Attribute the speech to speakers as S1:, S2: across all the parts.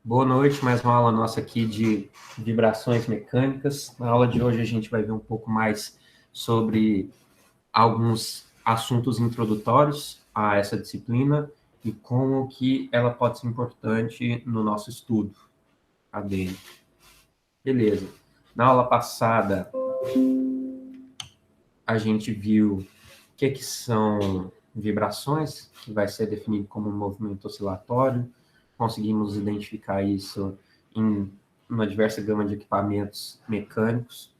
S1: Boa noite, mais uma aula nossa aqui de vibrações mecânicas. Na aula de hoje a gente vai ver um pouco mais sobre alguns assuntos introdutórios a essa disciplina e como que ela pode ser importante no nosso estudo dele. Beleza. Na aula passada a gente viu o que são vibrações, que vai ser definido como um movimento oscilatório. Conseguimos identificar isso em uma diversa gama de equipamentos mecânicos.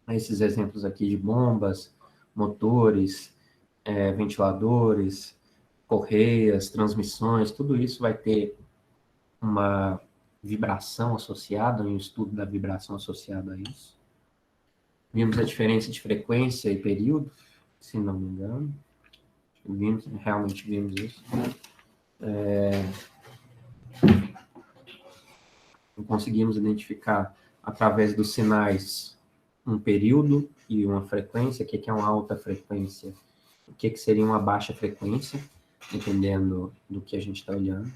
S1: Esses exemplos aqui de bombas, motores, ventiladores, correias, transmissões, tudo isso vai ter uma vibração associada, um estudo da vibração associada a isso. Vimos a diferença de frequência e período, se não me engano. Realmente vimos isso. Conseguimos identificar, através dos sinais, um período e uma frequência. O que é uma alta frequência? O que seria uma baixa frequência, dependendo do que a gente está olhando.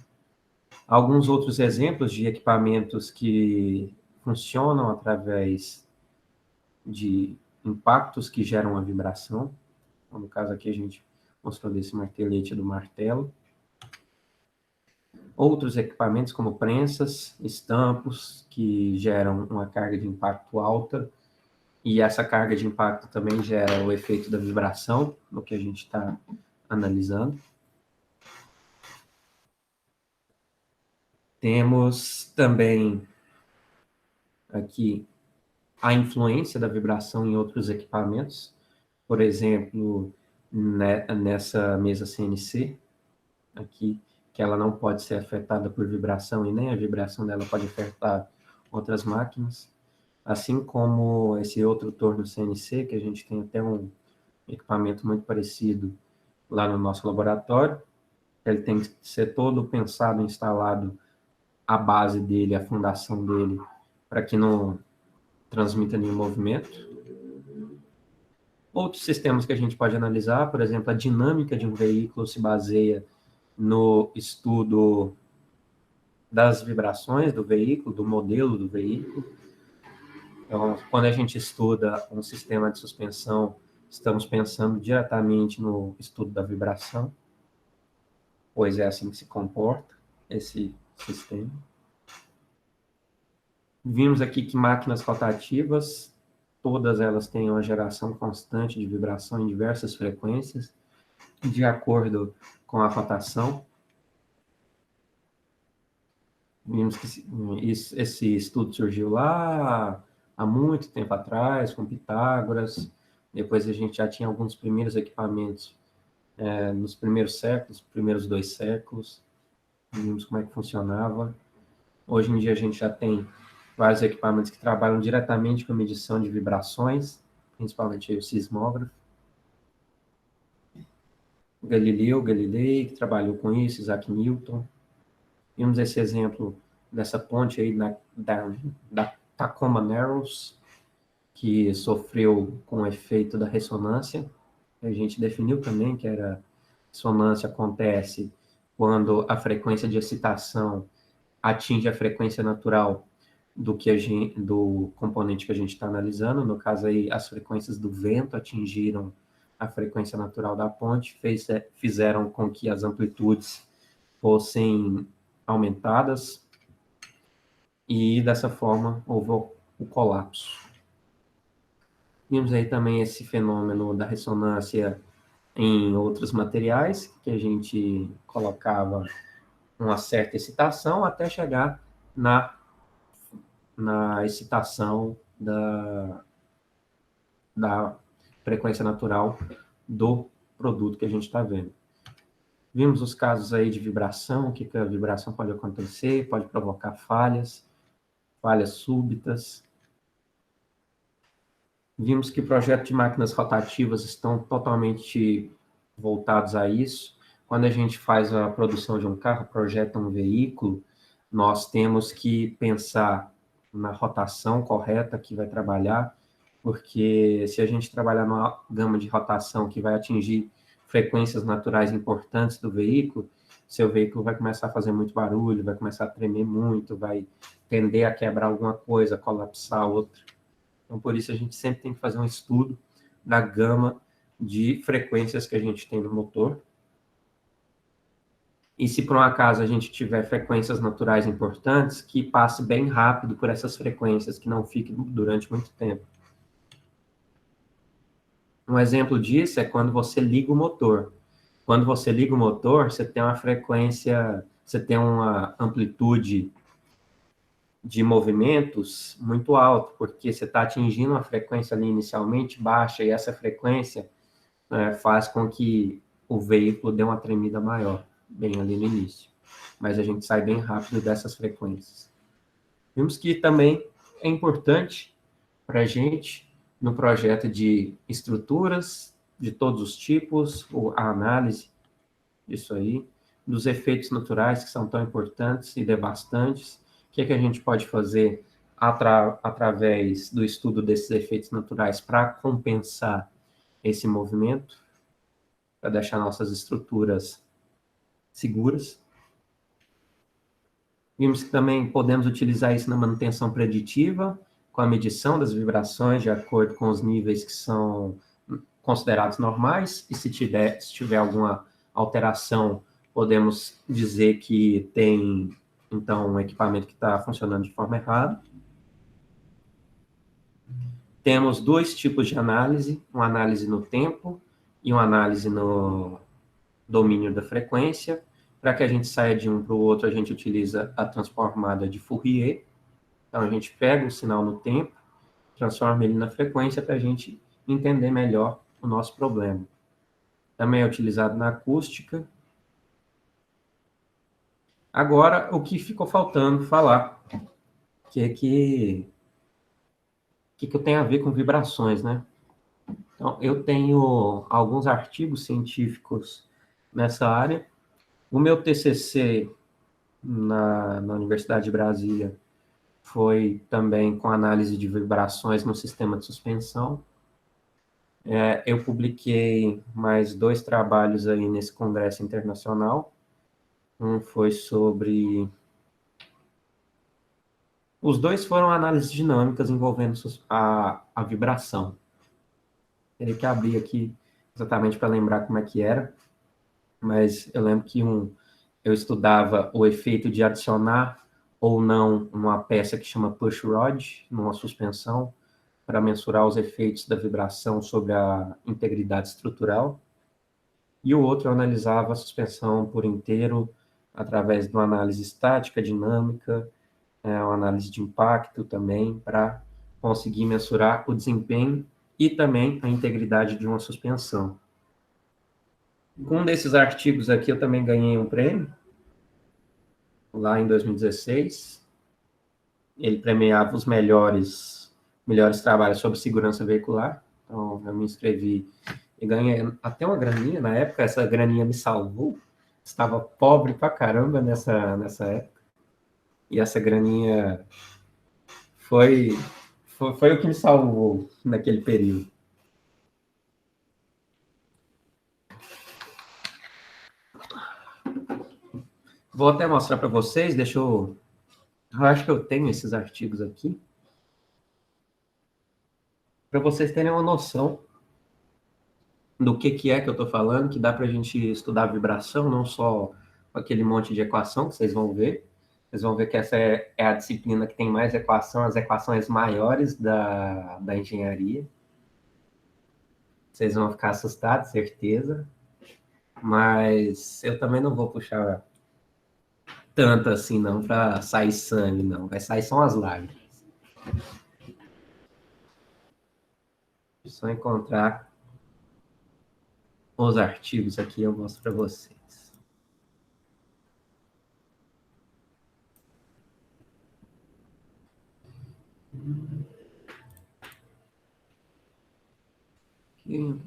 S1: Alguns outros exemplos de equipamentos que funcionam através de impactos que geram uma vibração. No caso aqui a gente mostrou desse martelete do martelo. Outros equipamentos como prensas, estampos, que geram uma carga de impacto alta, e essa carga de impacto também gera o efeito da vibração, no que a gente está analisando. Temos também aqui a influência da vibração em outros equipamentos, por exemplo, nessa mesa CNC, aqui, que ela não pode ser afetada por vibração e nem a vibração dela pode afetar outras máquinas, assim como esse outro torno CNC, que a gente tem até um equipamento muito parecido lá no nosso laboratório. Ele tem que ser todo pensado, instalado, a base dele, a fundação dele, para que não transmita nenhum movimento. Outros sistemas que a gente pode analisar, por exemplo, a dinâmica de um veículo se baseia no estudo das vibrações do veículo, do modelo do veículo. Então, quando a gente estuda um sistema de suspensão, estamos pensando diretamente no estudo da vibração, pois é assim que se comporta esse sistema. Vimos aqui que máquinas rotativas, todas elas têm uma geração constante de vibração em diversas frequências, de acordo com a rotação. Vimos que esse estudo surgiu lá há muito tempo atrás, com Pitágoras. Depois a gente já tinha alguns primeiros equipamentos nos primeiros séculos, primeiros 2 séculos. Vimos como é que funcionava. Hoje em dia a gente já tem vários equipamentos que trabalham diretamente com a medição de vibrações, principalmente o sismógrafo. Galileu Galilei, que trabalhou com isso, Isaac Newton. Vimos esse exemplo dessa ponte aí da Tacoma Narrows, que sofreu com o efeito da ressonância. A gente definiu também que a ressonância acontece quando a frequência de excitação atinge a frequência natural do componente que a gente está analisando. No caso aí, as frequências do vento atingiram a frequência natural da ponte, fizeram com que as amplitudes fossem aumentadas, e dessa forma houve o colapso. Vimos aí também esse fenômeno da ressonância em outros materiais, que a gente colocava uma certa excitação até chegar na excitação da frequência natural do produto que a gente está vendo. Vimos os casos aí de vibração, que a vibração pode acontecer, pode provocar falhas súbitas. Vimos que projetos de máquinas rotativas estão totalmente voltados a isso. Quando a gente faz a produção de um carro, projeta um veículo, nós temos que pensar na rotação correta que vai trabalhar, porque se a gente trabalhar numa gama de rotação que vai atingir frequências naturais importantes do veículo, seu veículo vai começar a fazer muito barulho, vai começar a tremer muito, vai tender a quebrar alguma coisa, colapsar outra. Então, por isso, a gente sempre tem que fazer um estudo da gama de frequências que a gente tem no motor. E se por um acaso a gente tiver frequências naturais importantes, que passe bem rápido por essas frequências, que não fique durante muito tempo. Um exemplo disso é quando você liga o motor. Quando você liga o motor, você tem uma frequência, você tem uma amplitude de movimentos muito alta, porque você está atingindo uma frequência ali inicialmente baixa, e essa frequência faz com que o veículo dê uma tremida maior, bem ali no início. Mas a gente sai bem rápido dessas frequências. Vimos que também é importante para a gente, no projeto de estruturas de todos os tipos, a análise disso aí, dos efeitos naturais que são tão importantes e devastantes. O que é que a gente pode fazer através do estudo desses efeitos naturais para compensar esse movimento, para deixar nossas estruturas seguras. Vimos que também podemos utilizar isso na manutenção preditiva, com a medição das vibrações de acordo com os níveis que são considerados normais, e se tiver alguma alteração, podemos dizer que tem, então, um equipamento que está funcionando de forma errada. Temos dois tipos de análise, uma análise no tempo e uma análise no domínio da frequência. Para que a gente saia de um para o outro, a gente utiliza a transformada de Fourier. Então, a gente pega o sinal no tempo, transforma ele na frequência para a gente entender melhor o nosso problema. Também é utilizado na acústica. Agora, o que ficou faltando falar, que eu tenho a ver com vibrações, né? Então, eu tenho alguns artigos científicos nessa área. O meu TCC na Universidade de Brasília foi também com análise de vibrações no sistema de suspensão. Eu publiquei mais 2 trabalhos aí nesse congresso internacional. Um foi sobre... Os dois foram análises dinâmicas envolvendo a vibração. Teria que abrir aqui exatamente para lembrar como é que era, mas eu lembro que eu estudava o efeito de adicionar ou não uma peça que chama push rod, numa suspensão, para mensurar os efeitos da vibração sobre a integridade estrutural. E o outro eu analisava a suspensão por inteiro através de uma análise estática, dinâmica, uma análise de impacto também, para conseguir mensurar o desempenho e também a integridade de uma suspensão. Com um desses artigos aqui, eu também ganhei um prêmio, lá em 2016. Ele premiava os melhores trabalhos sobre segurança veicular. Então, eu me inscrevi e ganhei até uma graninha. Na época, essa graninha me salvou. Estava pobre pra caramba nessa época. E essa graninha foi o que me salvou naquele período. Vou até mostrar para vocês, eu acho que eu tenho esses artigos aqui, para vocês terem uma noção do que é que eu estou falando, que dá para a gente estudar vibração, não só aquele monte de equação que vocês vão ver. Vocês vão ver que essa é a disciplina que tem mais equação, as equações maiores da engenharia. Vocês vão ficar assustados, certeza. Mas eu também não vou puxar tanto assim, não, para sair sangue, não. Vai sair só umas lágrimas. Só encontrar os artigos aqui, eu mostro para vocês. Aqui.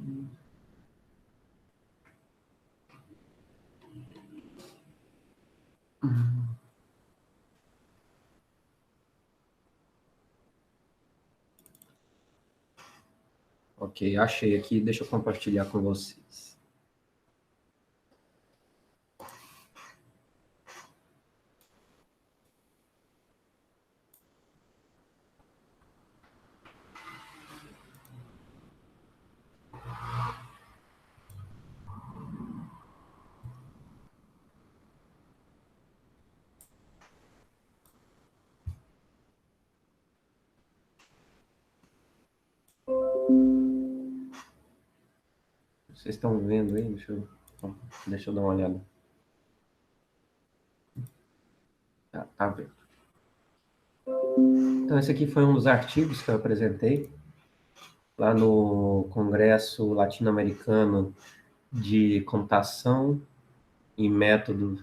S1: Ok, achei aqui, deixa eu compartilhar com vocês. Vocês estão vendo aí? Deixa eu dar uma olhada. Tá vendo. Então, esse aqui foi um dos artigos que eu apresentei lá no Congresso Latino-Americano de Computação e Métodos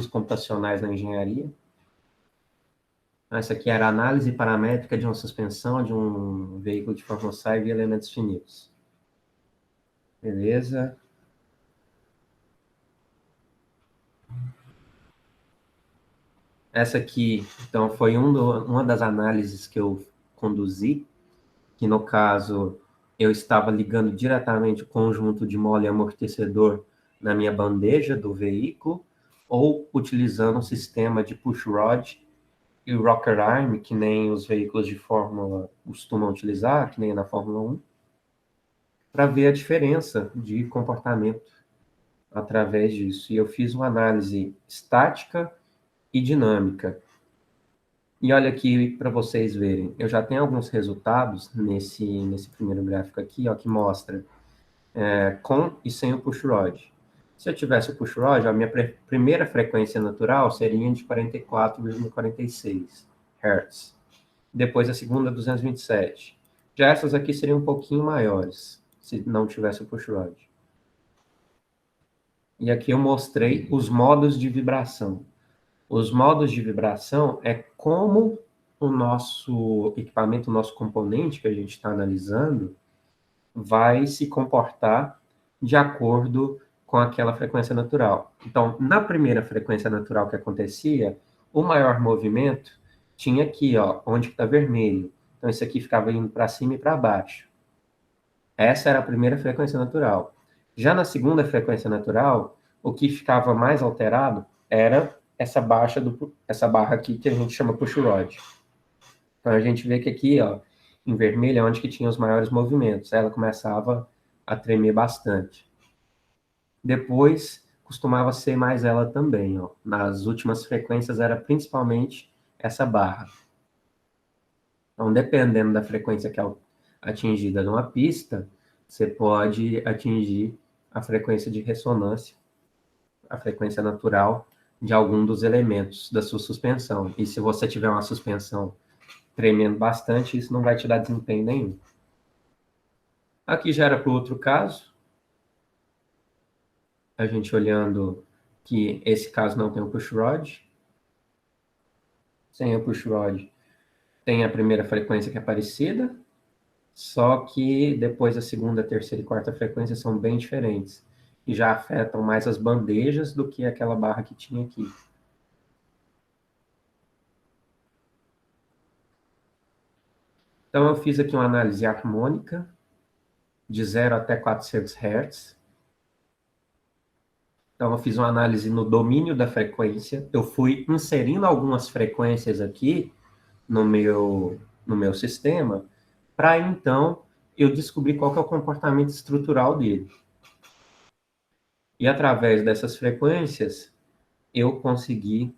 S1: Computacionais na Engenharia. Essa aqui era a análise paramétrica de uma suspensão de um veículo de forma Formosa via elementos finitos. Beleza? Essa aqui, então, foi uma das análises que eu conduzi, que no caso eu estava ligando diretamente o conjunto de mole amortecedor na minha bandeja do veículo, ou utilizando um sistema de push rod e rocker arm, que nem os veículos de Fórmula costumam utilizar, que nem na Fórmula 1, para ver a diferença de comportamento através disso. E eu fiz uma análise estática e dinâmica. E olha aqui para vocês verem, eu já tenho alguns resultados nesse primeiro gráfico aqui, ó, que mostra com e sem o pushrod. Se eu tivesse o pushrod, a minha primeira frequência natural seria de 44,46 Hz. Depois a segunda, 227. Já essas aqui seriam um pouquinho maiores, se não tivesse o pushrod. E aqui eu mostrei os modos de vibração. Os modos de vibração é como o nosso equipamento, o nosso componente que a gente está analisando, vai se comportar de acordo com aquela frequência natural. Então, na primeira frequência natural que acontecia, o maior movimento tinha aqui, ó, onde está vermelho. Então, esse aqui ficava indo para cima e para baixo. Essa era a primeira frequência natural. Já na segunda frequência natural, o que ficava mais alterado era essa barra aqui que a gente chama push rod. Então a gente vê que aqui, ó, em vermelho é onde que tinha os maiores movimentos. Ela começava a tremer bastante. Depois costumava ser mais ela também, ó. Nas últimas frequências era principalmente essa barra. Então, dependendo da frequência que é atingida numa pista, você pode atingir a frequência de ressonância, a frequência natural de algum dos elementos da sua suspensão. E se você tiver uma suspensão tremendo bastante, isso não vai te dar desempenho nenhum. Aqui já era para o outro caso. A gente olhando que esse caso não tem o pushrod. Sem o pushrod, tem a primeira frequência que é parecida, só que depois a segunda, terceira e quarta frequência são bem diferentes. E já afetam mais as bandejas do que aquela barra que tinha aqui. Então, eu fiz aqui uma análise harmônica, de 0 até 400 Hz. Então, eu fiz uma análise no domínio da frequência. Eu fui inserindo algumas frequências aqui no meu sistema, para então eu descobrir qual que é o comportamento estrutural dele. E através dessas frequências, eu consegui,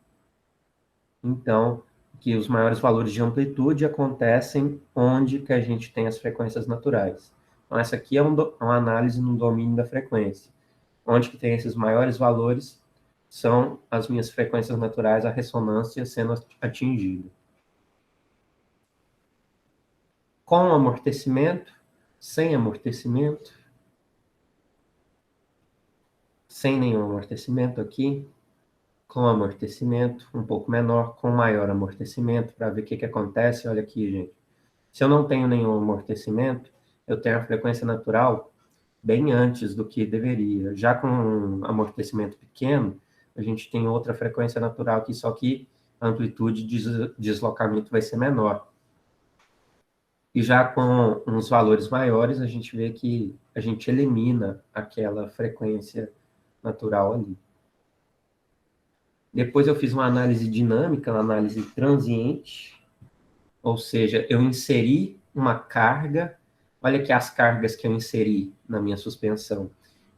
S1: então, que os maiores valores de amplitude acontecem onde que a gente tem as frequências naturais. Então, essa aqui é uma análise no domínio da frequência. Onde que tem esses maiores valores são as minhas frequências naturais, a ressonância sendo atingida. Com amortecimento, sem amortecimento, sem nenhum amortecimento aqui, com amortecimento um pouco menor, com maior amortecimento, para ver o que acontece. Olha aqui, gente. Se eu não tenho nenhum amortecimento, eu tenho a frequência natural bem antes do que deveria. Já com um amortecimento pequeno, a gente tem outra frequência natural aqui, só que a amplitude de deslocamento vai ser menor. E já com uns valores maiores, a gente vê que a gente elimina aquela frequência natural ali. Depois eu fiz uma análise dinâmica, uma análise transiente, ou seja, eu inseri uma carga. Olha aqui as cargas que eu inseri na minha suspensão.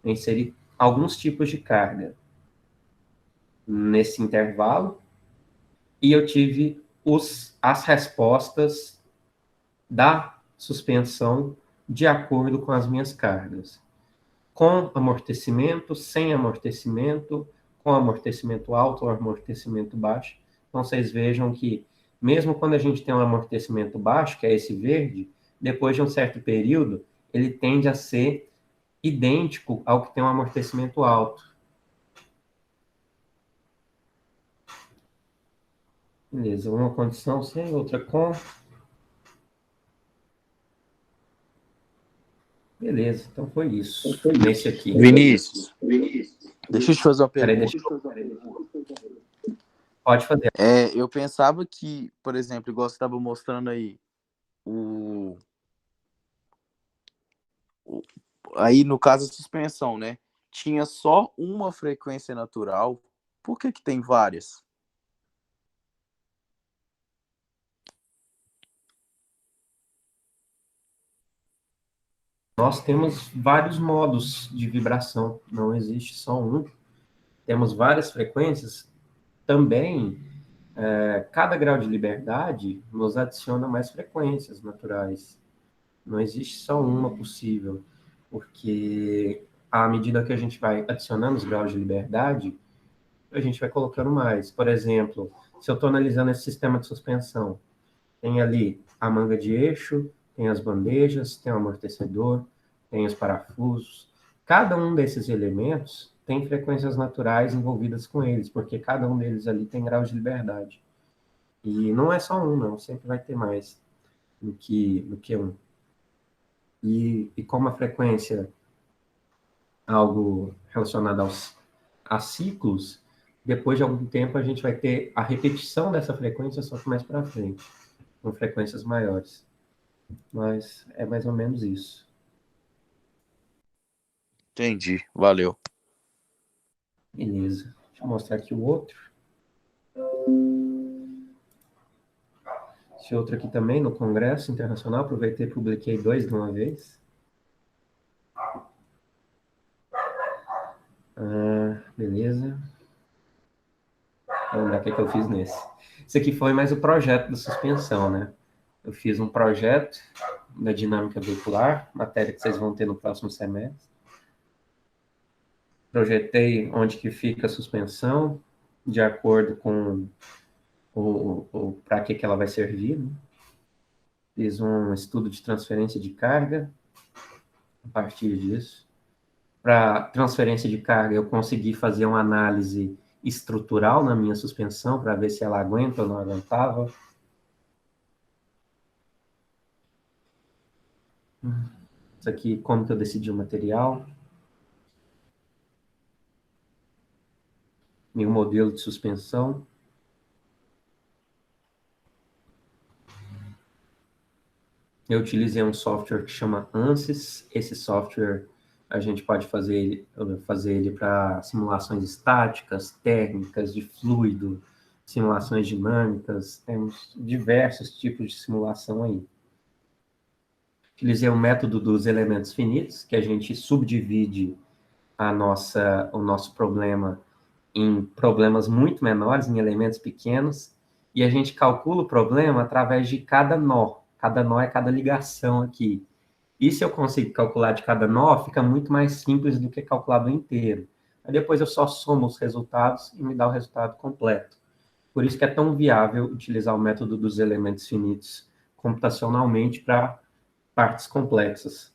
S1: Eu inseri alguns tipos de carga nesse intervalo e eu tive as respostas da suspensão de acordo com as minhas cargas. com amortecimento, sem amortecimento, com amortecimento alto ou amortecimento baixo. Então, vocês vejam que, mesmo quando a gente tem um amortecimento baixo, que é esse verde, depois de um certo período, ele tende a ser idêntico ao que tem um amortecimento alto. Beleza, uma condição sem, outra com. Beleza, então foi isso. Nesse aqui.
S2: Vinícius, deixa eu te fazer uma
S1: Peraí,
S2: pergunta.
S1: Pode fazer.
S2: Eu pensava que, por exemplo, igual você estava mostrando aí, aí no caso a suspensão, né? Tinha só uma frequência natural. Por que tem várias?
S1: Nós temos vários modos de vibração, não existe só um. Temos várias frequências. Também, cada grau de liberdade nos adiciona mais frequências naturais. Não existe só uma possível, porque à medida que a gente vai adicionando os graus de liberdade, a gente vai colocando mais. Por exemplo, se eu estou analisando esse sistema de suspensão, tem ali a manga de eixo, tem as bandejas, tem o amortecedor, tem os parafusos. Cada um desses elementos tem frequências naturais envolvidas com eles, porque cada um deles ali tem grau de liberdade. E não é só um, não, sempre vai ter mais do que um. E como a frequência é algo relacionado a ciclos, depois de algum tempo a gente vai ter a repetição dessa frequência, só que mais para frente, com frequências maiores. Mas é mais ou menos isso.
S2: Entendi, valeu.
S1: Beleza. Deixa eu mostrar aqui o outro. Esse outro aqui também, no Congresso Internacional, aproveitei e publiquei 2 de uma vez. Beleza. Vamos ver o que eu fiz nesse. Esse aqui foi mais o projeto da suspensão, né? Eu fiz um projeto da dinâmica veicular, matéria que vocês vão ter no próximo semestre. Projetei onde que fica a suspensão, de acordo com para que ela vai servir, né? Fiz um estudo de transferência de carga a partir disso. Para transferência de carga, eu consegui fazer uma análise estrutural na minha suspensão para ver se ela aguenta ou não aguentava. Isso aqui, como que eu decidi o material. Meu modelo de suspensão. Eu utilizei um software que chama ANSYS. Esse software a gente pode fazer ele para simulações estáticas, térmicas, de fluido, simulações dinâmicas. Temos diversos tipos de simulação aí. Utilizei o método dos elementos finitos, que a gente subdivide o nosso problema em problemas muito menores, em elementos pequenos, e a gente calcula o problema através de cada nó. Cada nó é cada ligação aqui. E se eu consigo calcular de cada nó, fica muito mais simples do que calcular do inteiro. Aí depois eu só somo os resultados e me dá o resultado completo. Por isso que é tão viável utilizar o método dos elementos finitos computacionalmente para partes complexas.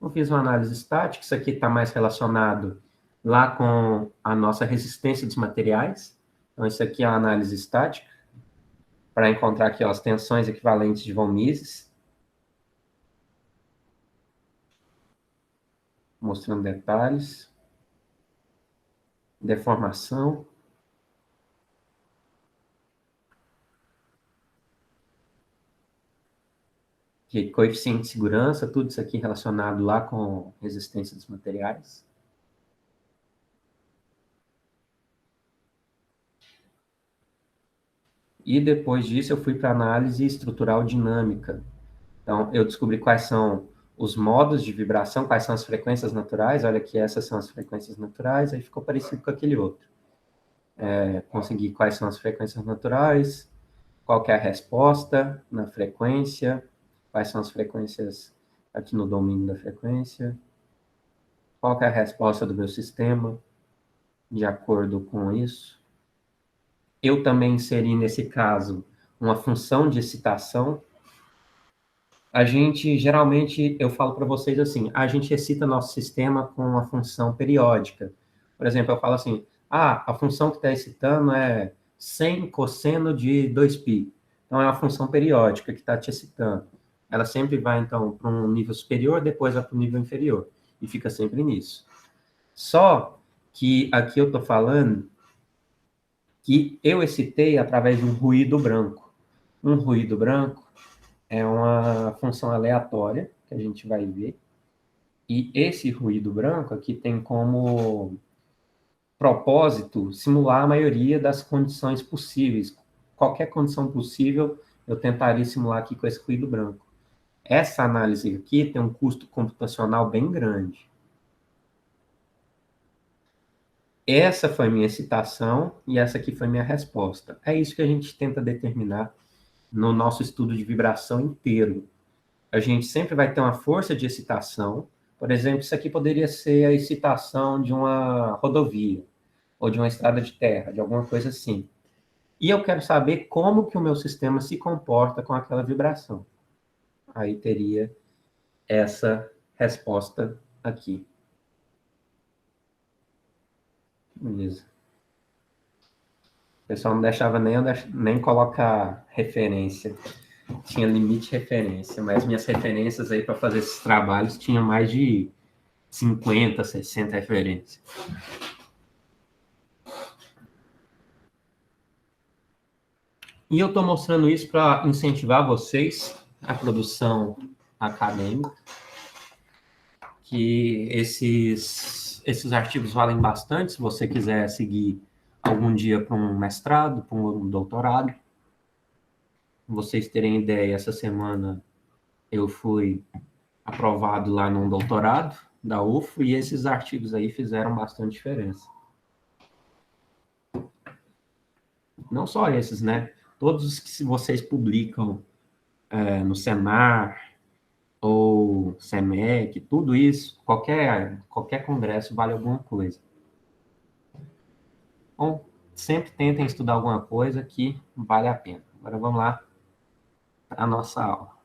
S1: Eu fiz uma análise estática, isso aqui está mais relacionado lá com a nossa resistência dos materiais. Então, isso aqui é a análise estática, para encontrar aqui ó, as tensões equivalentes de von Mises. Mostrando detalhes. Deformação. Que coeficiente de segurança, tudo isso aqui relacionado lá com resistência dos materiais. E depois disso eu fui para análise estrutural dinâmica. Então, eu descobri quais são os modos de vibração, quais são as frequências naturais. Olha aqui, essas são as frequências naturais, aí ficou parecido com aquele outro. Consegui quais são as frequências naturais, qual que é a resposta na frequência, quais são as frequências aqui no domínio da frequência. Qual que é a resposta do meu sistema de acordo com isso? Eu também inseri, nesse caso, uma função de excitação. A gente, geralmente, eu falo para vocês assim, a gente excita nosso sistema com uma função periódica. Por exemplo, eu falo assim, a função que está excitando é 100 cosseno de 2π. Então, é uma função periódica que está te excitando. Ela sempre vai, então, para um nível superior, depois vai para o nível inferior. E fica sempre nisso. Só que aqui eu estou falando que eu excitei através de um ruído branco. Um ruído branco é uma função aleatória, que a gente vai ver. E esse ruído branco aqui tem como propósito simular a maioria das condições possíveis. Qualquer condição possível, eu tentaria simular aqui com esse ruído branco. Essa análise aqui tem um custo computacional bem grande. Essa foi minha citação e essa aqui foi minha resposta. É isso que a gente tenta determinar no nosso estudo de vibração inteiro. A gente sempre vai ter uma força de excitação. Por exemplo, isso aqui poderia ser a excitação de uma rodovia, ou de uma estrada de terra, de alguma coisa assim. E eu quero saber como que o meu sistema se comporta com aquela vibração. Aí teria essa resposta aqui. Beleza. O pessoal não deixava nem colocar referência. Tinha limite de referência, mas minhas referências aí para fazer esses trabalhos tinham mais de 50, 60 referências. E eu estou mostrando isso para incentivar vocês a produção acadêmica, que esses artigos valem bastante se você quiser seguir algum dia para um mestrado, para um doutorado. Vocês terem ideia, essa semana eu fui aprovado lá num doutorado da UFO e esses artigos aí fizeram bastante diferença. Não só esses, né? Todos os que vocês publicam no Senar ou SEMEC, tudo isso, qualquer congresso vale alguma coisa. Bom, sempre tentem estudar alguma coisa que vale a pena. Agora vamos lá para a nossa aula.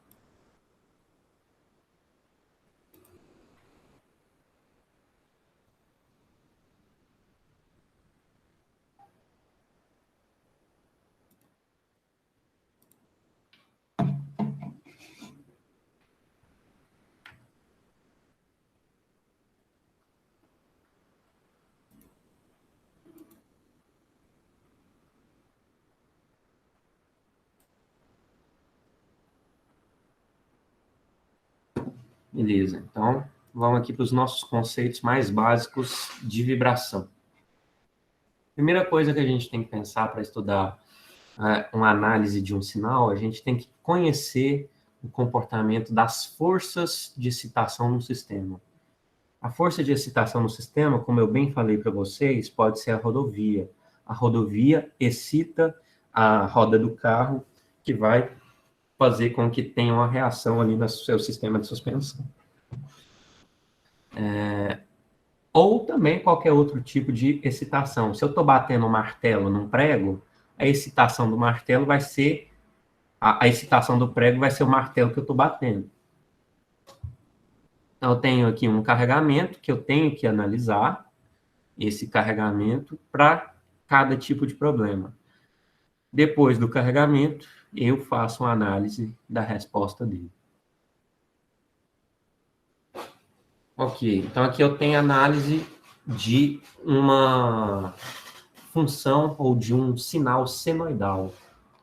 S1: Beleza, então vamos aqui para os nossos conceitos mais básicos de vibração. Primeira coisa que a gente tem que pensar para estudar uma análise de um sinal, a gente tem que conhecer o comportamento das forças de excitação no sistema. A força de excitação no sistema, como eu bem falei para vocês, pode ser a rodovia. A rodovia excita a roda do carro, que vai fazer com que tenha uma reação ali no seu sistema de suspensão. Ou também qualquer outro tipo de excitação. Se eu estou batendo um martelo num prego, a excitação do martelo vai ser... A excitação do prego vai ser o martelo que eu estou batendo. Então, eu tenho aqui um carregamento que eu tenho que analisar, esse carregamento, para cada tipo de problema. Depois do carregamento, eu faço uma análise da resposta dele. Ok, então aqui eu tenho análise de uma função ou de um sinal senoidal,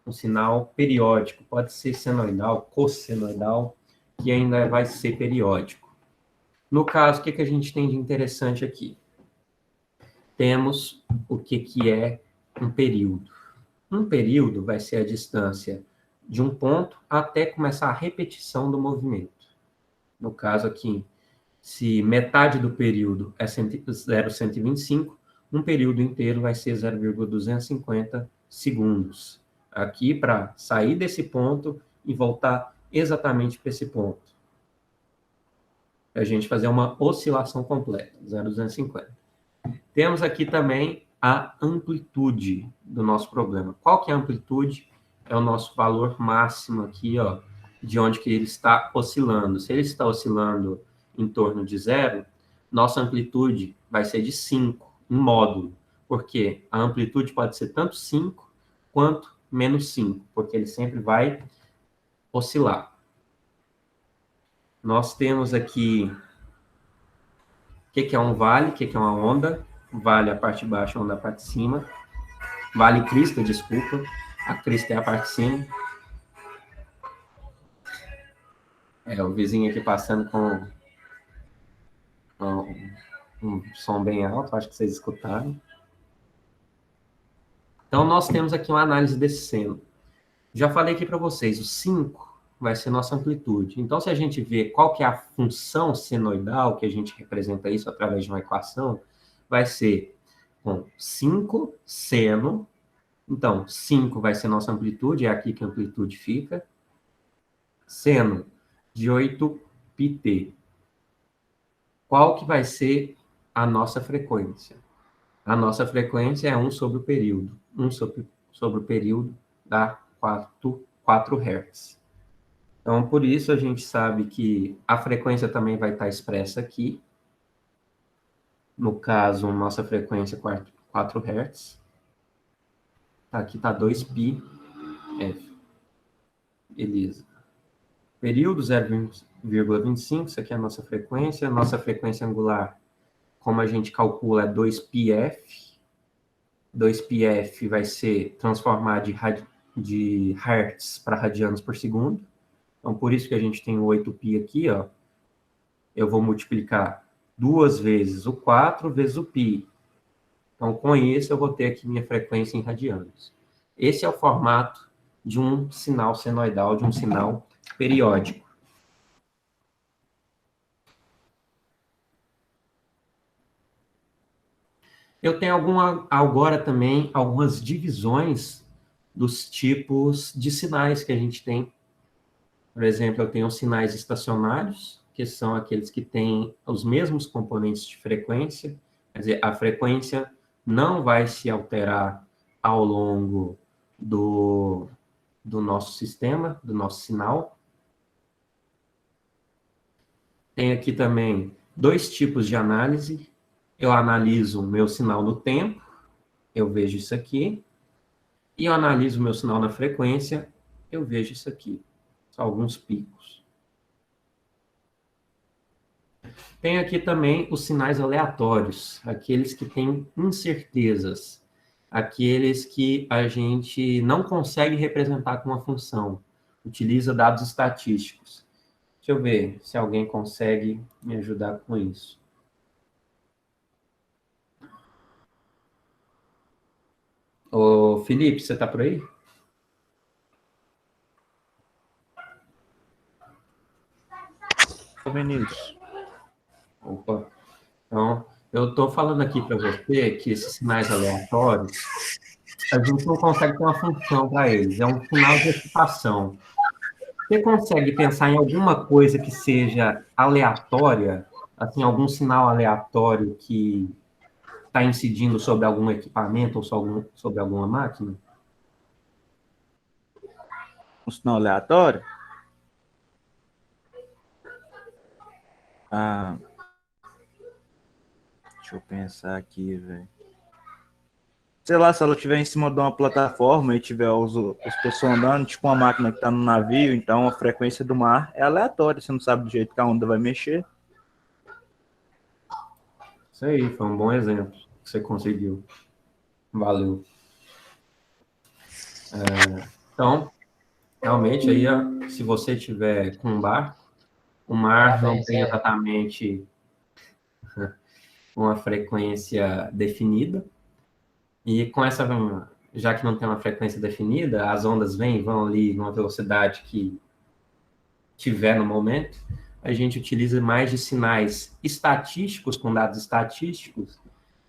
S1: um sinal periódico, pode ser senoidal, cossenoidal, que ainda vai ser periódico. No caso, o que a gente tem de interessante aqui? Temos o que é um período. Um período vai ser a distância de um ponto até começar a repetição do movimento. No caso aqui, se metade do período é 0,125, um período inteiro vai ser 0,250 segundos. Aqui, para sair desse ponto e voltar exatamente para esse ponto. para a gente fazer uma oscilação completa, 0,250. Temos aqui também a amplitude do nosso problema. Qual que é a amplitude? É o nosso valor máximo aqui, ó, de onde que ele está oscilando. Se ele está oscilando em torno de 0, nossa amplitude vai ser de 5, em módulo. Porque a amplitude pode ser tanto 5 quanto menos 5, porque ele sempre vai oscilar. Nós temos aqui o que é um vale, o que é uma onda. Vale a parte de baixo, onda a parte de cima. Vale crista, desculpa. A crista é a parte de cima. É, o vizinho aqui passando com um som bem alto, acho que vocês escutaram. Então, nós temos aqui uma análise desse seno. Já falei aqui para vocês, o 5 vai ser nossa amplitude. Então, se a gente vê qual que é a função senoidal, que a gente representa isso através de uma equação, vai ser com 5 seno. Então, 5 vai ser nossa amplitude, é aqui que a amplitude fica. Seno de 8 πt. Qual que vai ser a nossa frequência? A nossa frequência é 1 sobre o período. 1 sobre o período dá 4 Hz. Então, por isso a gente sabe que a frequência também vai estar expressa aqui. No caso, nossa frequência é 4 Hz. Aqui está 2πf. Beleza. Período 0,25, isso aqui é a nossa frequência. Nossa frequência angular, como a gente calcula, é 2πf. 2πf vai ser transformar de hertz para radianos por segundo. Então, por isso que a gente tem o 8π aqui, ó. Eu vou multiplicar 2 vezes o 4 vezes o π. Então, com isso, eu vou ter aqui minha frequência em radianos. Esse é o formato de um sinal senoidal, de um sinal periódico. Eu tenho agora também algumas divisões dos tipos de sinais que a gente tem. Por exemplo, eu tenho os sinais estacionários, que são aqueles que têm os mesmos componentes de frequência. Quer dizer, a frequência não vai se alterar ao longo do nosso sistema, do nosso sinal. Tem aqui também 2 tipos de análise. Eu analiso o meu sinal no tempo, eu vejo isso aqui. E eu analiso o meu sinal na frequência, eu vejo isso aqui. São alguns picos. Tem aqui também os sinais aleatórios, aqueles que têm incertezas, aqueles que a gente não consegue representar com uma função, utiliza dados estatísticos. Deixa eu ver se alguém consegue me ajudar com isso. Ô, Felipe, você está por aí?
S3: Vinícius.
S1: Opa. Então, eu estou falando aqui para você que esses sinais aleatórios, a gente não consegue ter uma função para eles, é um sinal de excitação. Você consegue pensar em alguma coisa que seja aleatória, assim, algum sinal aleatório que está incidindo sobre algum equipamento ou sobre alguma máquina?
S3: Um sinal aleatório? Ah, deixa eu pensar aqui, velho. Sei lá, se ela estiver em cima de uma plataforma e tiver as pessoas andando, tipo uma máquina que está no navio, então a frequência do mar é aleatória, você não sabe do jeito que a onda vai mexer.
S1: Isso aí, foi um bom exemplo que você conseguiu. Valeu. Então, realmente, aí, se você tiver com um barco, o mar não tem exatamente uma frequência definida, e com essa, já que não tem uma frequência definida, as ondas vão ali numa velocidade que tiver no momento, a gente utiliza mais de sinais estatísticos, com dados estatísticos,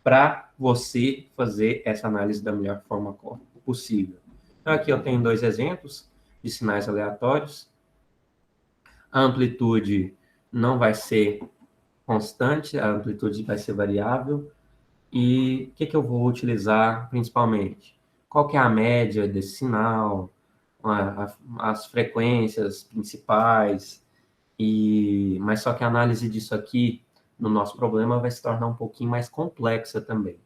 S1: para você fazer essa análise da melhor forma possível. Então, aqui eu tenho 2 exemplos de sinais aleatórios. A amplitude não vai ser constante, a amplitude vai ser variável. E o que eu vou utilizar principalmente? Qual que é a média desse sinal, as frequências principais, mas só que a análise disso aqui, no nosso problema, vai se tornar um pouquinho mais complexa também.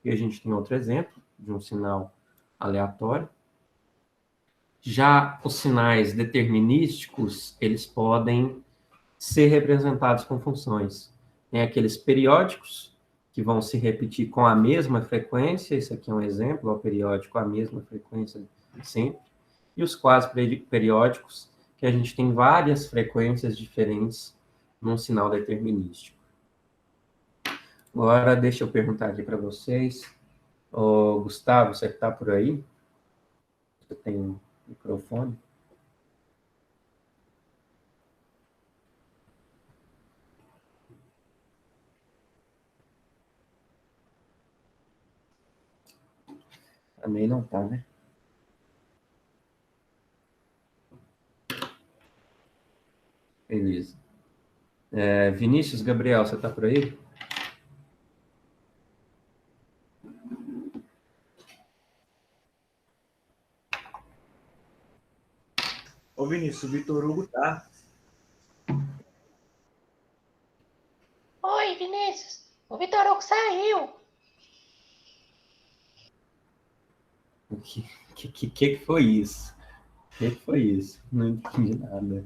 S1: E a gente tem outro exemplo de um sinal aleatório. Já os sinais determinísticos, eles podem ser representados com funções. Tem aqueles periódicos, que vão se repetir com a mesma frequência, esse aqui é um exemplo, o periódico com a mesma frequência sempre, e os quase periódicos, que a gente tem várias frequências diferentes num sinal determinístico. Agora, deixa eu perguntar aqui para vocês. Ô, Gustavo, você está por aí? Você tem um microfone? Também não tá, né? Beleza. Vinícius, Gabriel, você está por aí?
S3: Ô, Vinícius, o Vitor Hugo tá.
S4: Oi, Vinícius. O Vitor Hugo saiu.
S1: O que foi isso? O que foi isso? Não entendi nada.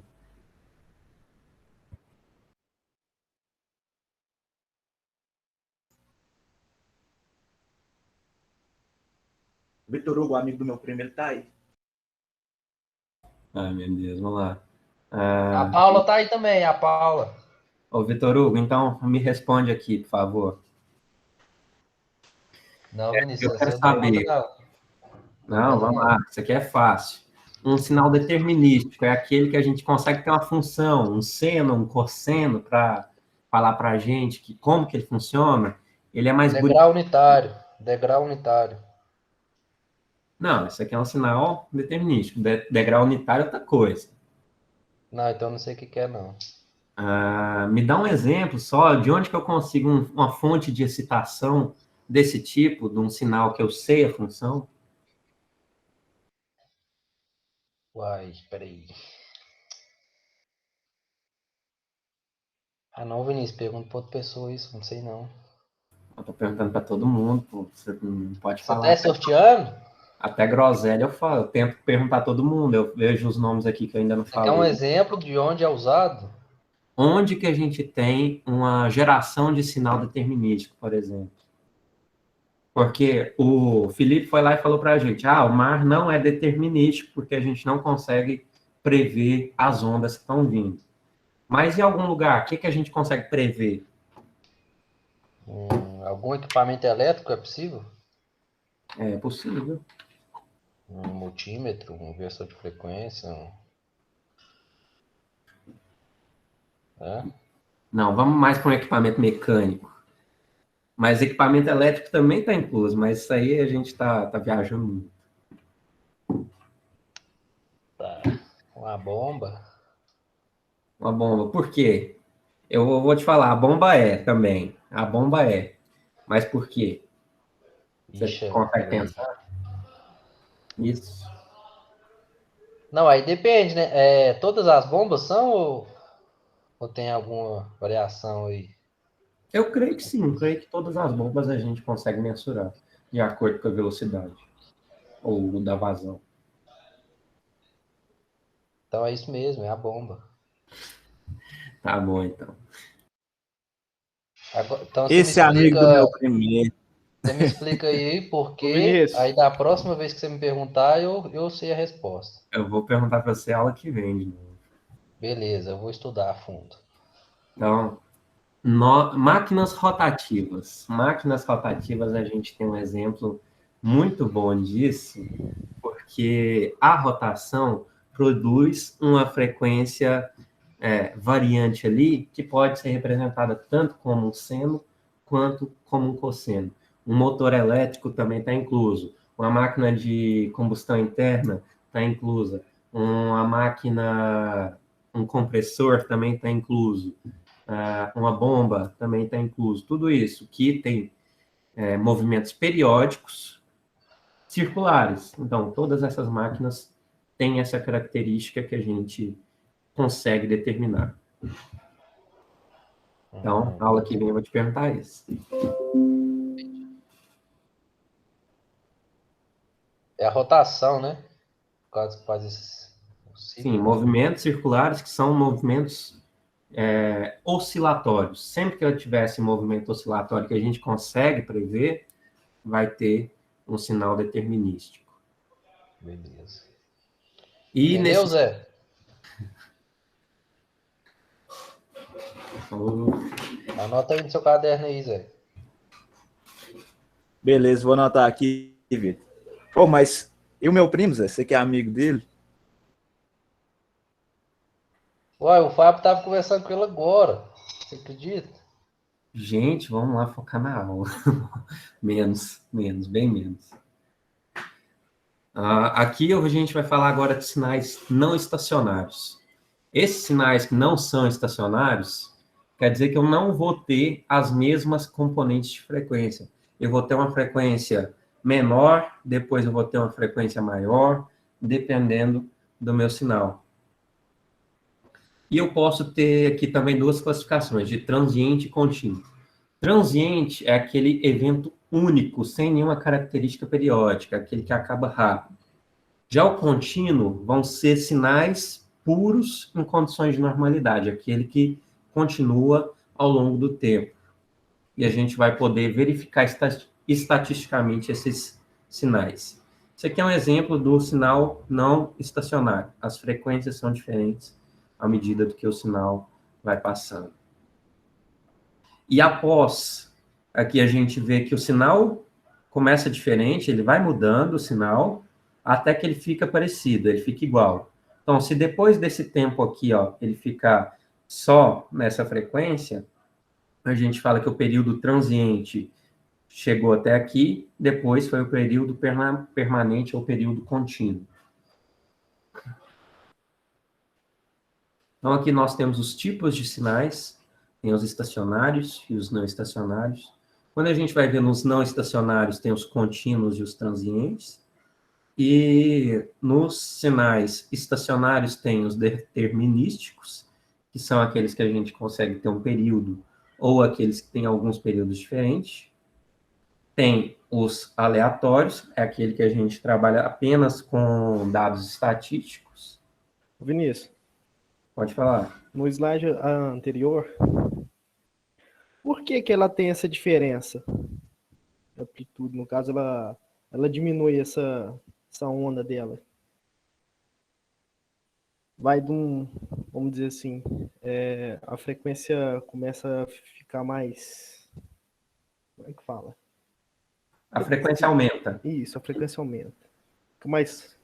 S3: O Vitor Hugo, amigo do meu primo, ele tá aí.
S1: Ai, meu Deus, vamos lá.
S4: A Paula tá aí também, a Paula.
S1: Ô, Vitor Hugo, então me responde aqui, por favor.
S4: Não, Vinícius,
S1: Eu quero
S4: você não
S1: saber. Não, vamos lá, isso aqui é fácil. Um sinal determinístico é aquele que a gente consegue ter uma função, um seno, um cosseno, para falar para a gente como que ele funciona. Ele é mais bonito.
S4: Degrau unitário. Degrau unitário.
S1: Não, isso aqui é um sinal determinístico. Degrau unitário é outra coisa.
S4: Não, então não sei o que é, não.
S1: Me dá um exemplo só de onde que eu consigo uma fonte de excitação desse tipo, de um sinal que eu sei a função.
S4: Uai, peraí. Ah, não, Vinícius, pergunta pra outra pessoa isso, não sei não.
S1: Eu tô perguntando para todo mundo, pô, você não pode
S4: Você
S1: falar.
S4: tá sorteando?
S1: Até groselha eu falo, eu tento perguntar a todo mundo, eu vejo os nomes aqui que eu ainda não
S4: Você quer um
S1: falei.
S4: exemplo de onde é usado?
S1: Onde que a gente tem uma geração de sinal determinístico, por exemplo? Porque o Felipe foi lá e falou para a gente, o mar não é determinístico, porque a gente não consegue prever as ondas que estão vindo. Mas em algum lugar, o que a gente consegue prever?
S4: Algum equipamento elétrico é possível?
S1: É possível.
S4: Um multímetro, um inversor de frequência? É?
S1: Não, vamos mais para um equipamento mecânico. Mas equipamento elétrico também está incluso, mas isso aí a gente está viajando muito.
S4: Tá. Uma bomba?
S1: Uma bomba. Por quê? Eu vou te falar, a bomba é também. A bomba é. Mas por quê? Você
S4: Ixi,
S1: consegue
S4: peraí.
S1: pensar? Isso.
S4: Não, aí depende, né? Todas as bombas são ou tem alguma variação aí?
S1: Eu creio que sim. Eu creio que todas as bombas a gente consegue mensurar de acordo com a velocidade ou da vazão.
S4: Então é isso mesmo, é a bomba.
S1: Tá bom, então.
S4: Agora, então
S3: Esse amigo do meu primeiro.
S4: você me explica aí por
S3: Ô,
S4: quê.
S3: Vinícius.
S4: Aí da próxima vez que você me perguntar, eu sei a resposta.
S1: Eu vou perguntar para você a aula que vem de novo.
S4: Beleza, eu vou estudar a fundo.
S1: Então, máquinas rotativas. Máquinas rotativas, a gente tem um exemplo muito bom disso, porque a rotação produz uma frequência variante ali, que pode ser representada tanto como um seno, quanto como um cosseno. Um motor elétrico também está incluso. Uma máquina de combustão interna está inclusa. Uma máquina um compressor também está incluso, uma bomba também está incluso. Tudo isso que tem movimentos periódicos circulares. Então, todas essas máquinas têm essa característica que a gente consegue determinar. Então, na aula que vem eu vou te perguntar isso.
S4: É a rotação, né? Quase faz esses
S1: Sim, movimentos circulares que são movimentos oscilatórios. Sempre que ela tivesse movimento oscilatório que a gente consegue prever, vai ter um sinal determinístico.
S4: Beleza.
S1: E
S4: Entendeu,
S1: nesse...
S4: Zé? Anota aí no seu caderno aí, Zé.
S3: Beleza, vou anotar aqui, Vitor. Pô, mas e o meu primo, Zé? Você que é amigo dele?
S4: Uai, o Fábio tava conversando com ele agora. Você acredita?
S1: Gente, vamos lá focar na aula. Menos, bem menos. Aqui a gente vai falar agora de sinais não estacionários. Esses sinais que não são estacionários, quer dizer que eu não vou ter as mesmas componentes de frequência. Eu vou ter uma frequência menor, depois eu vou ter uma frequência maior, dependendo do meu sinal. E eu posso ter aqui também duas classificações, de transiente e contínuo. Transiente é aquele evento único, sem nenhuma característica periódica, aquele que acaba rápido. Já o contínuo vão ser sinais puros em condições de normalidade, aquele que continua ao longo do tempo. E a gente vai poder verificar estatisticamente esses sinais. Isso aqui é um exemplo do sinal não estacionário. As frequências são diferentes à medida do que o sinal vai passando. E após, aqui a gente vê que o sinal começa diferente, ele vai mudando o sinal, até que ele fica parecido, ele fica igual. Então, se depois desse tempo aqui, ó, ele ficar só nessa frequência, a gente fala que o período transiente chegou até aqui, depois foi o período permanente ou período contínuo. Então, aqui nós temos os tipos de sinais, tem os estacionários e os não estacionários. Quando a gente vai ver nos não estacionários, tem os contínuos e os transientes. E nos sinais estacionários tem os determinísticos, que são aqueles que a gente consegue ter um período, ou aqueles que têm alguns períodos diferentes. Tem os aleatórios, é aquele que a gente trabalha apenas com dados estatísticos.
S5: Vinícius,
S1: Pode falar.
S5: no slide anterior, por que que ela tem essa diferença? A amplitude, no caso, ela diminui essa onda dela. Vai de um, vamos dizer assim, a frequência começa a ficar mais... Como é que fala?
S1: A frequência aumenta.
S5: Isso, a frequência aumenta. Fica mais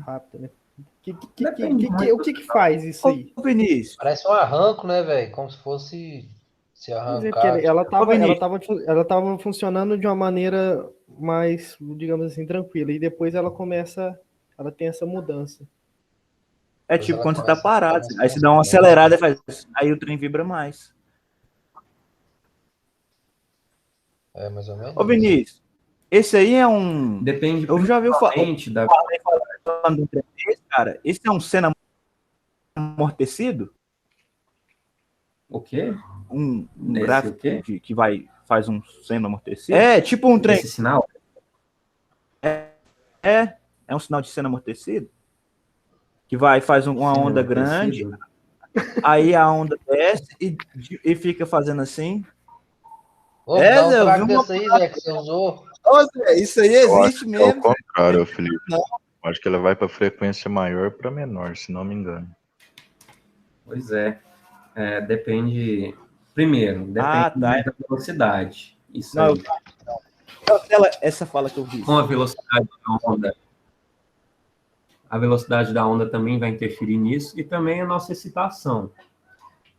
S5: rápido, né? O que faz isso aí?
S3: Ô, Vinícius,
S4: Parece um arranco, né, velho? Como se fosse se
S5: Quer dizer, porque
S4: arrancar.
S5: ela tava funcionando de uma maneira mais, digamos assim, tranquila. E depois ela tem essa mudança.
S3: é
S4: Depois
S3: tipo
S4: ela
S3: quando você tá
S4: começa a
S3: parado,
S4: ficar
S3: aí
S4: mais
S3: você dá uma
S4: consistente.
S3: acelerada e faz. Aí o trem vibra mais.
S4: É, mais ou menos
S3: Ô,
S4: isso.
S3: Vinícius, esse aí é um.
S1: Depende
S3: Eu já ouvi
S1: principalmente da...
S3: falando de um trem desse, cara. Esse é um seno amortecido?
S1: O quê?
S3: Um
S1: Desse o
S3: gráfico
S1: quê?
S3: que faz um seno amortecido? É, tipo um trem.
S1: Esse sinal?
S3: É um sinal de seno amortecido? Que faz uma
S1: Seno
S3: onda
S1: amortecido?
S3: grande, aí a onda desce e fica fazendo assim.
S4: Ô, dá um
S3: Zé, eu vi
S4: trago
S3: uma.
S4: desse aí, Zé, que você usou.
S3: Ô, Zé, isso aí
S6: Eu acho
S3: existe
S6: que é o
S3: mesmo.
S6: contrário, Felipe.
S3: Não.
S6: Eu acho que ela vai para frequência maior para menor, se não me engano.
S1: Pois é. Depende... Primeiro,
S3: Ah,
S1: depende
S3: tá.
S1: da velocidade. Isso
S3: Não,
S1: aí.
S3: essa fala que eu vi.
S1: Com a velocidade da onda, a velocidade da onda também vai interferir nisso, e também a nossa excitação,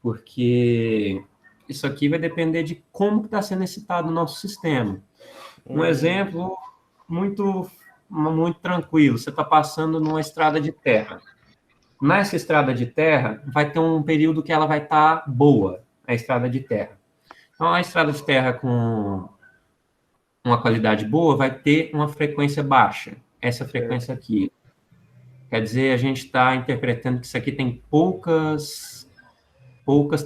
S1: porque isso aqui vai depender de como está sendo excitado o nosso sistema. Um exemplo muito tranquilo, você está passando numa estrada de terra. Nessa estrada de terra, vai ter um período que ela vai estar boa, a estrada de terra. Então, a estrada de terra com uma qualidade boa vai ter uma frequência baixa. Essa frequência aqui. Quer dizer, a gente está interpretando que isso aqui tem poucas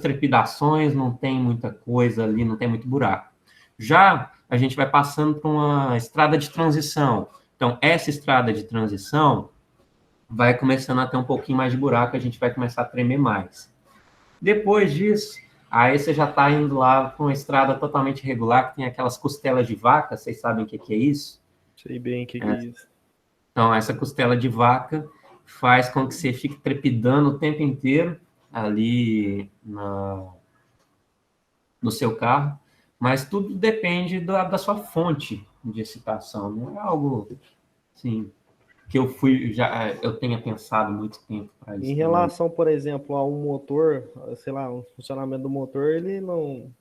S1: trepidações, não tem muita coisa ali, não tem muito buraco. Já a gente vai passando para uma estrada de transição. Então, essa estrada de transição vai começando a ter um pouquinho mais de buraco, a gente vai começar a tremer mais. Depois disso, aí você já está indo lá para uma estrada totalmente regular, que tem aquelas costelas de vaca, vocês sabem o que é isso?
S5: Sei bem o que é isso.
S1: Então, essa costela de vaca faz com que você fique trepidando o tempo inteiro ali no seu carro, mas tudo depende da sua fonte de excitação. Não é algo, assim, que eu tenha pensado muito tempo para isso.
S5: Em relação, por exemplo, a um motor, sei lá, o funcionamento do motor, ele não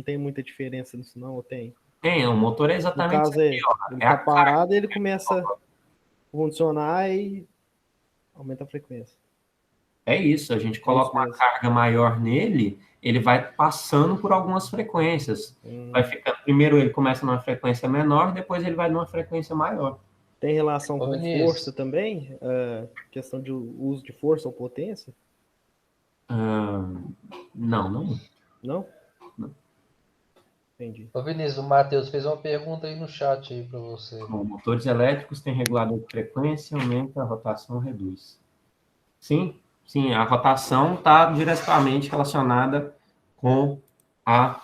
S5: tem muita diferença nisso, não? Ou tem?
S1: Tem, o motor é
S5: No
S1: exatamente
S5: caso,
S1: isso aqui, ó.
S5: ele
S1: É a
S5: tá parado e ele começa a funcionar e aumenta a frequência.
S1: É isso, a gente coloca uma
S5: mesmo.
S1: carga maior nele, ele vai passando por algumas frequências. Vai ficando, primeiro ele começa numa frequência menor, depois ele vai numa frequência maior.
S5: Tem relação
S4: Ô,
S5: com
S4: Vinícius.
S5: força também? Questão de uso de força ou potência?
S1: Não.
S5: Não?
S1: Não.
S5: Entendi.
S4: Ô Vinícius, o Matheus fez uma pergunta aí no chat aí para você.
S1: Bom, motores elétricos têm regulador de frequência, aumenta a rotação, reduz. Sim, a rotação está diretamente relacionada com a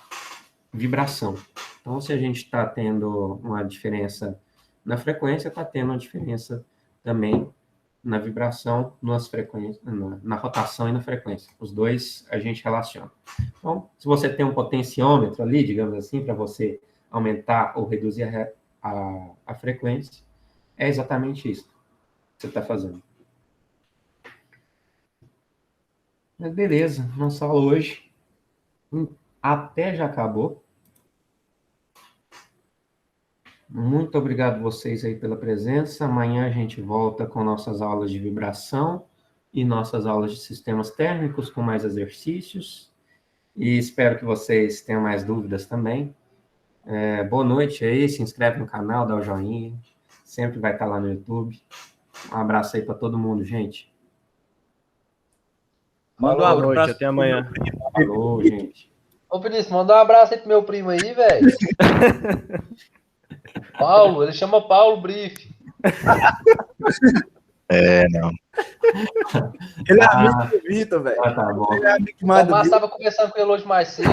S1: vibração. Então, se a gente está tendo uma diferença na frequência, está tendo uma diferença também na vibração, na rotação e na frequência. Os dois a gente relaciona. Então, se você tem um potenciômetro ali, digamos assim, para você aumentar ou reduzir a frequência, é exatamente isso que você está fazendo. Mas beleza, nossa aula hoje até já acabou. Muito obrigado vocês aí pela presença. Amanhã a gente volta com nossas aulas de vibração e nossas aulas de sistemas térmicos com mais exercícios. E espero que vocês tenham mais dúvidas também. Boa noite aí, se inscreve no canal, dá o joinha. Sempre vai estar lá no YouTube. Um abraço aí para todo mundo, gente.
S3: Manda um
S5: Boa
S3: abraço.
S5: noite, até amanhã.
S1: Falou, gente.
S4: Ô Vinícius, manda um abraço aí pro meu primo aí, velho. Paulo, ele chama Paulo Brief.
S6: Não.
S3: Ele é amigo do Vitor, velho.
S1: Tá bom.
S3: Ele é amigo
S4: O
S3: mais do
S4: Tomás
S3: Vitor.
S4: estava conversando com ele hoje mais cedo.